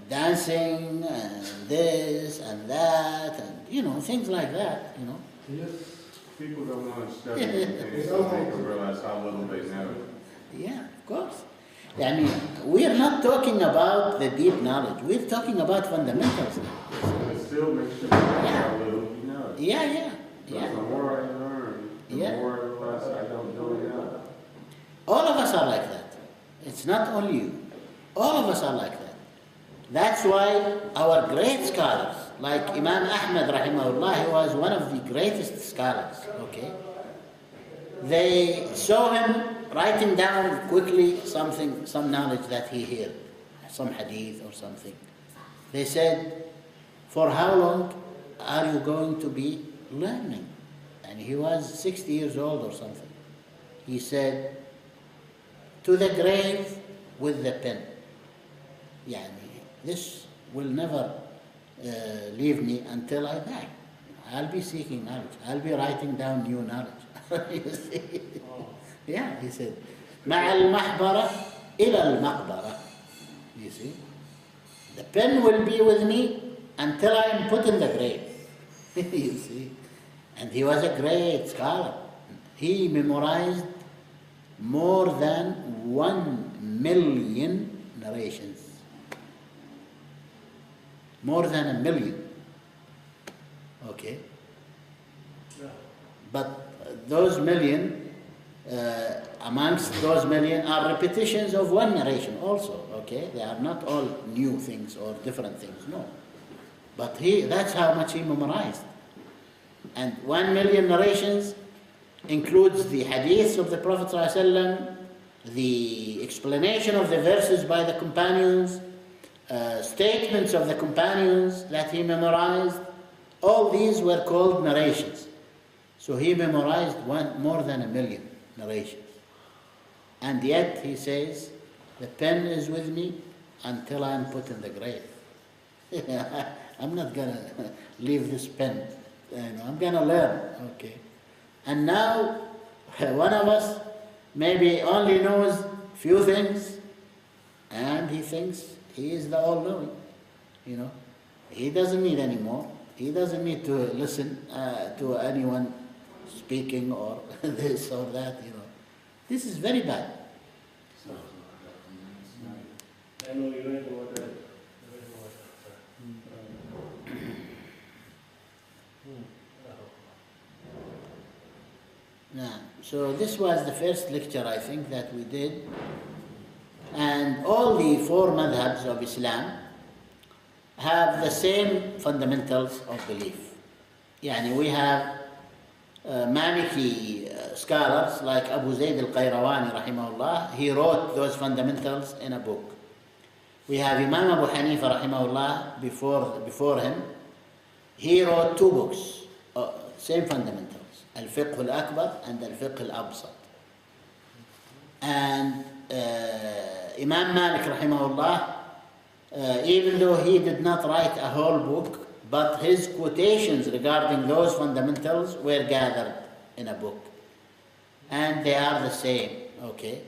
dancing and this and that, and things like that. Yes. People don't want to study things so they can realize how little they know. Yeah, of course. We are not talking about the deep knowledge. We're talking about fundamentals now. It still makes you realize how little you know. Yeah. The more I learn, the more I realize I don't really know. All of us are like that. It's not only you. All of us are like that. That's why our great scholars, like Imam Ahmad rahimahullah, he was one of the greatest scholars, okay? They saw him writing down quickly some knowledge that he heard, some hadith or something. They said, for how long are you going to be learning? And he was 60 years old or something. He said, to the grave with the pen. This will never leave me until I die. I'll be seeking knowledge. I'll be writing down new knowledge. You see? Yeah, he said, مع المحبرة إلى المقبرة. You see? The pen will be with me until I am put in the grave. You see? And he was a great scholar. He memorized more than 1 million narrations. More than 1 million. Okay? But those million, amongst those million are repetitions of one narration also. Okay? They are not all new things or different things, no. But that's how much he memorized. And 1 million narrations includes the hadiths of the Prophet ﷺ, the explanation of the verses by the companions, statements of the companions that he memorized. All these were called narrations. So he memorized more than 1 million narrations. And yet he says, the pen is with me until I am put in the grave. I'm not going to leave this pen. I'm going to learn. Okay. And now, one of us maybe only knows few things, and he thinks he is the all-knowing. He doesn't need any more. He doesn't need to listen to anyone speaking or this or that. This is very bad. So this was the first lecture, I think, that we did. And all the 4 madhabs of Islam have the same fundamentals of belief. We have Maliki scholars like Abu Zayd al-Qayrawani rahimahullah. He wrote those fundamentals in a book. We have Imam Abu Hanifa rahimahullah before him. He wrote 2 books, same fundamentals. الفقه الأكبر and الفقه الأبسط. And Imam Malik rahimahullah, even though he did not write a whole book, but his quotations regarding those fundamentals were gathered in a book. And they are the same, okay?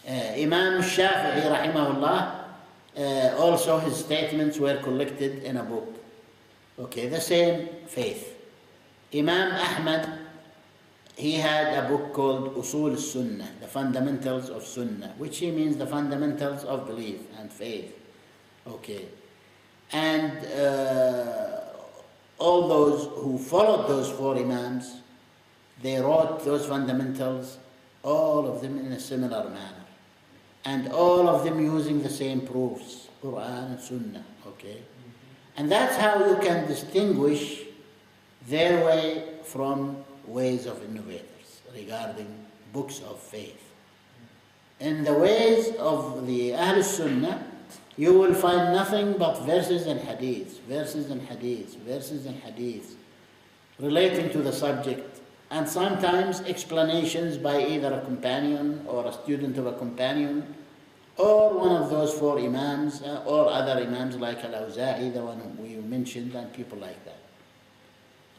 Imam Shafi'i rahimahullah, also his statements were collected in a book. Okay, the same faith. Imam Ahmad, he had a book called Usul Sunnah, the fundamentals of Sunnah, which he means the fundamentals of belief and faith. Okay. And all those who followed those 4 imams, they wrote those fundamentals, all of them in a similar manner. And all of them using the same proofs, Quran and Sunnah. Okay. And that's how you can distinguish their way from ways of innovators regarding books of faith. In the ways of the Ahl Sunnah, you will find nothing but verses and hadiths, verses and hadiths, verses and hadiths relating to the subject, and sometimes explanations by either a companion or a student of a companion, or one of those 4 imams, or other imams like Al-Awza'i, the one we mentioned, and people like that.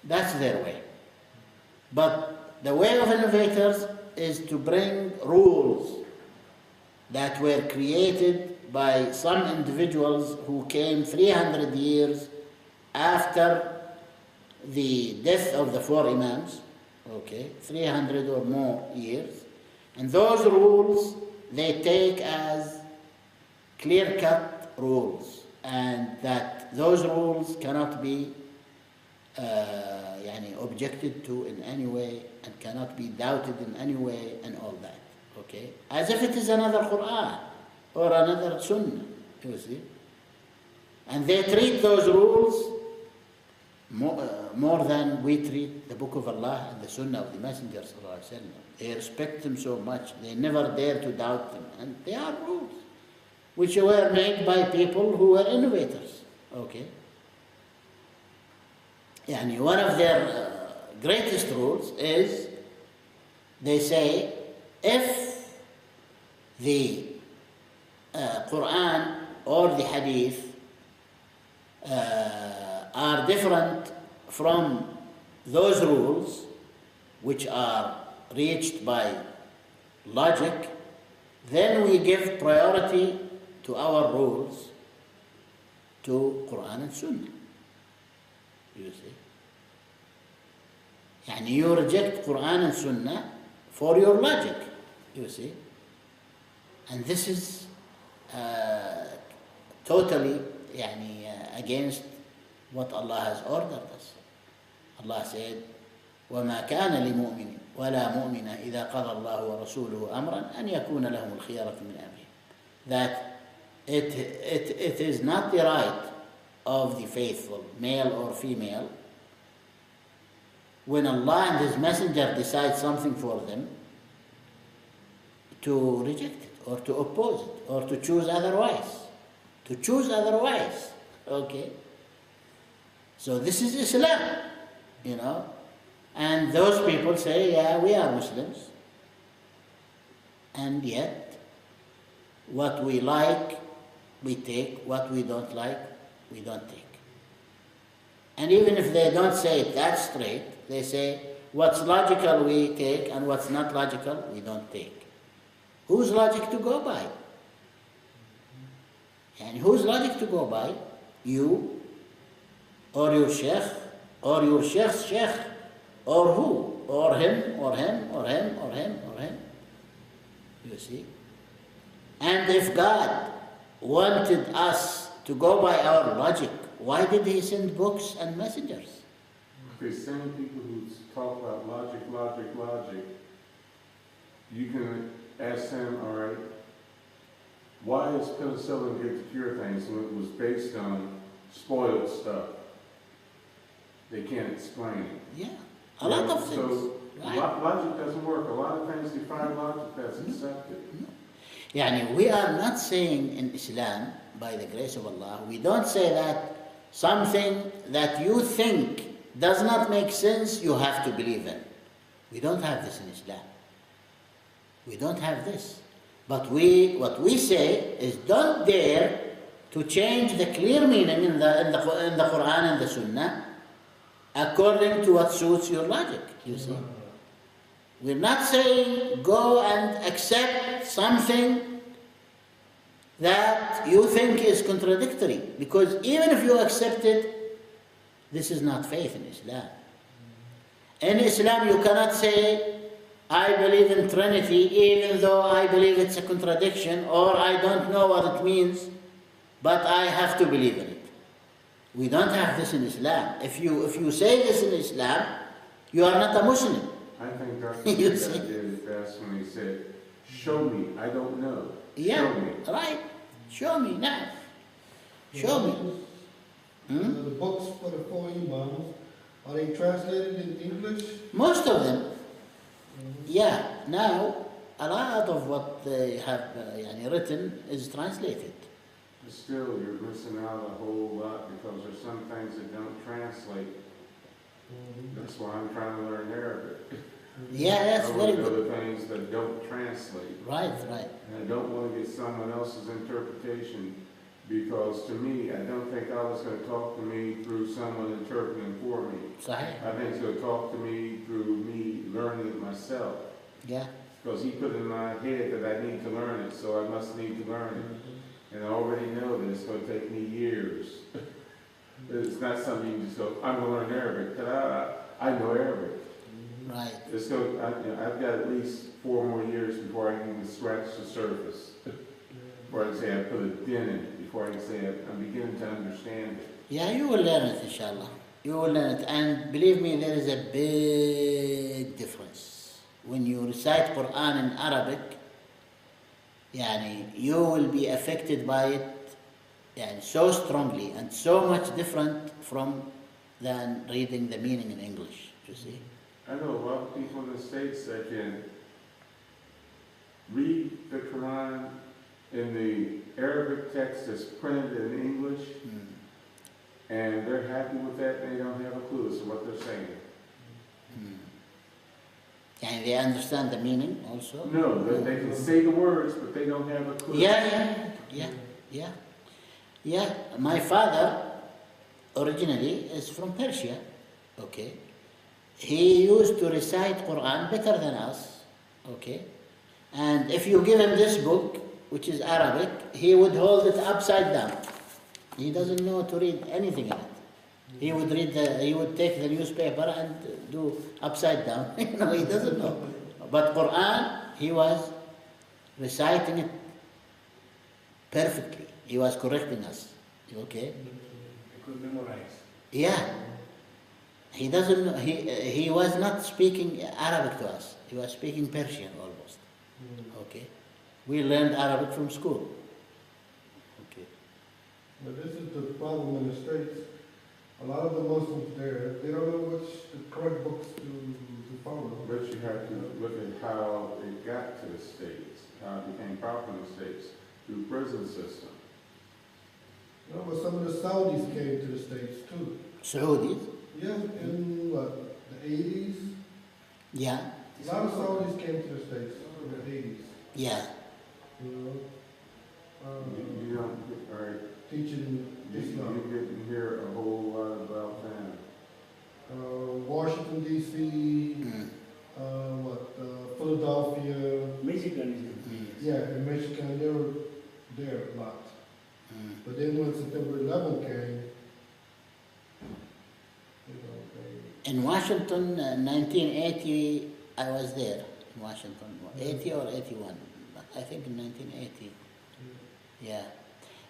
That's their way. But the way of innovators is to bring rules that were created by some individuals who came 300 years after the death of the four Imams, okay, 300 or more years. And those rules, they take as clear-cut rules, and that those rules cannot be objected to in any way and cannot be doubted in any way and all that, okay? As if it is another Quran or another Sunnah, you see. And they treat those rules more than we treat the Book of Allah and the Sunnah of the Messenger sallallahu alaihi wasallam. They respect them so much, they never dare to doubt them. And they are rules which were made by people who were innovators, okay? Yani one of their greatest rules is, they say, if the Quran or the Hadith are different from those rules which are reached by logic, then we give priority to our rules to Quran and Sunnah. You see? Yani you reject Quran and Sunnah for your logic, you see? And this is totally against what Allah has ordered us. Allah said, وَمَا كَانَ لِمُؤْمِنٍ وَلَا مُؤْمِنَ إِذَا قَضَى اللَّهُ وَرَسُولُهُ أَمْرًا أَنْ يَكُونَ لَهُمُ الْخِيَرَةُ مِنْ أَمْرِهِمْ. That it is not the right of the faithful, male or female, when Allah and His Messenger decide something for them, to reject it or to oppose it or to choose otherwise. To choose otherwise, okay? So this is Islam, you know? And those people say, yeah, we are Muslims. And yet, what we like, we take. What we don't like, we don't take. And even if they don't say it that straight, they say, what's logical we take and what's not logical we don't take. Whose logic to go by? And whose logic to go by? You, or your sheikh, or your sheikh's sheikh, or who? Or him, or him, or him, or him, or him. You see? And if God wanted us to go by our logic, why did He send books and messengers? Because same people who talk about logic, you can ask them, all right, why is penicillin good to cure things when it was based on spoiled stuff? They can't explain it. Yeah, a lot of things. So right? logic doesn't work. A lot of things defy logic that's accepted. No. We are not saying in Islam, by the grace of Allah, we don't say that something that you think does not make sense, you have to believe in. We don't have this in Islam. We don't have this. But what we say is, don't dare to change the clear meaning in the Quran and the Sunnah according to what suits your logic, you see. We're not saying go and accept something that you think is contradictory, because even if you accept it, this is not faith in Islam. In Islam, you cannot say, I believe in Trinity, even though I believe it's a contradiction, or I don't know what it means, but I have to believe in it. We don't have this in Islam. If you say this in Islam, you are not a Muslim. I think Dr. Abdullah did it best when he said, show me, I don't know. Yeah, show me. Right. Show me now. Show me. The books for the four Imams, are they translated in English? Most of them. Yeah, now a lot of what they have written is translated. But still, you're missing out a whole lot because there's some things that don't translate. That's why I'm trying to learn Arabic. Yeah, that's very good. Other things that don't translate. Right. And I don't want to get someone else's interpretation, because to me, I don't think Allah's going to talk to me through someone interpreting for me. Sahih. I think He's going to talk to me through me learning it myself. Yeah. because he put in my head that I need to learn it, so I must need to learn it. And I already know that it's going to take me years. It's not something you just go, I'm going to learn Arabic. I know Arabic. Right. It's going, I've got at least 4 more years before I can even scratch the surface. Before I can say I put a dent in it, before I can say I'm beginning to understand it. Yeah, you will learn it, inshallah. You will learn it. And believe me, there is a big difference. When you recite Quran in Arabic, you will be affected by it so strongly and so much different than reading the meaning in English, you see. I know a lot of people in the States that can read the Quran in the Arabic text that's printed in English, and they're happy with that, and they don't have a clue as to what they're saying. And they understand the meaning also? No, they can say the words, but they don't have a clue. Yeah. My father originally is from Persia, okay? He used to recite Quran better than us, okay? And if you give him this book, which is Arabic, he would hold it upside down. He doesn't know to read anything in it. He would take the newspaper and do upside down. He doesn't know. But Quran, he was reciting it perfectly. He was correcting us. Okay? He could memorize. Yeah. He doesn't know. He was not speaking Arabic to us. He was speaking Persian almost. Okay? We learned Arabic from school. Okay. But this is the problem in the States. A lot of the Muslims there, they don't know which the correct books to follow. But you have to look at how it got to the States, how it became popular in the States, through prison system. But some of the Saudis came to the States too. Saudis? Yeah, in what, the 80s? Yeah. A lot of Saudis came to the States in the 80s. Yeah. You don't, all right. Teaching Islam. You didn't hear a whole lot about them. Washington, D.C., Philadelphia. Michigan is the biggest. Yeah, in Michigan, they were there a lot. But then when September 11 came, In Washington, 1980, I was there in Washington. 80 or 81? I think in 1980. Yeah.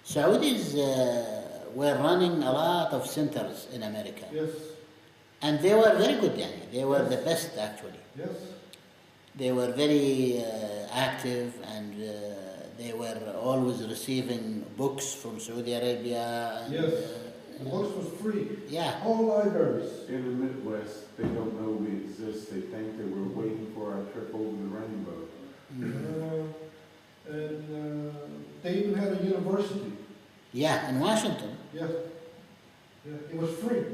Saudis were running a lot of centers in America. Yes. And they were very good, they were the best actually. Yes. They were very active, and they were always receiving books from Saudi Arabia. And, yes. The books was free. Yeah. All libraries. In the Midwest, they don't know we exist. They think that we're waiting for our trip over the rainbow. They even had a university. Yeah, in Washington. Yes. Yeah, it was free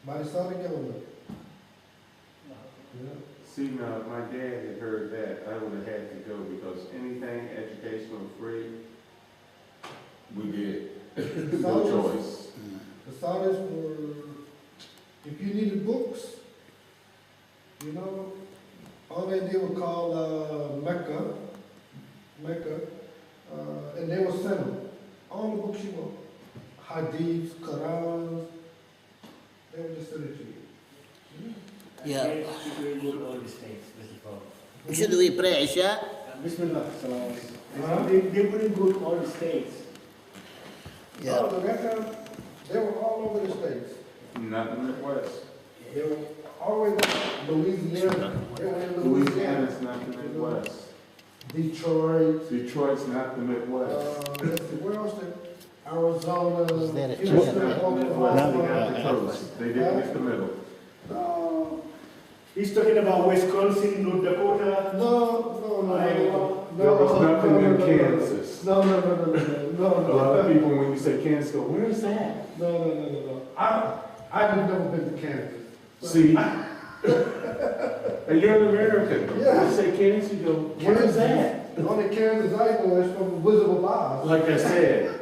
by the Saudi government. Yeah. See, now, if my dad had heard that, I would have had to go, because anything educational free, we did. No choice. The Saudis were, if you needed books, all they did was call Mecca, and they would send them all the books you want, hadiths, Qurans, they would just send it to you. Yeah. They go to all the states, that's the problem. Should we pray Isha? Bismillah, they wouldn't go to all the states. Yeah. Oh, that time, they were all over the states. Not in the Midwest. They were always in Louisiana. They were in Louisiana's not the Midwest. Detroit. Detroit's not the Midwest. Let's see, where else? Arizona. Is there a Houston, It's not the Midwest. They got the Oklahoma. coast. They didn't get the middle. No, He's talking about Wisconsin, North Dakota, no. There was nothing in Kansas. No. A lot of people, when you say Kansas, go, where's that? No. I've never been to Kansas. See? And you're an American. Yeah. You say Kansas, you go, where's that? The only Kansas I know is from Wizard of Oz. Like I said.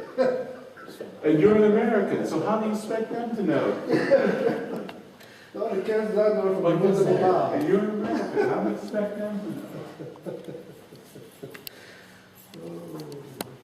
And you're an American, so how do you expect them to know? No, the chances are going Like from I the said, bar. you're in America, how much expect them? Oh.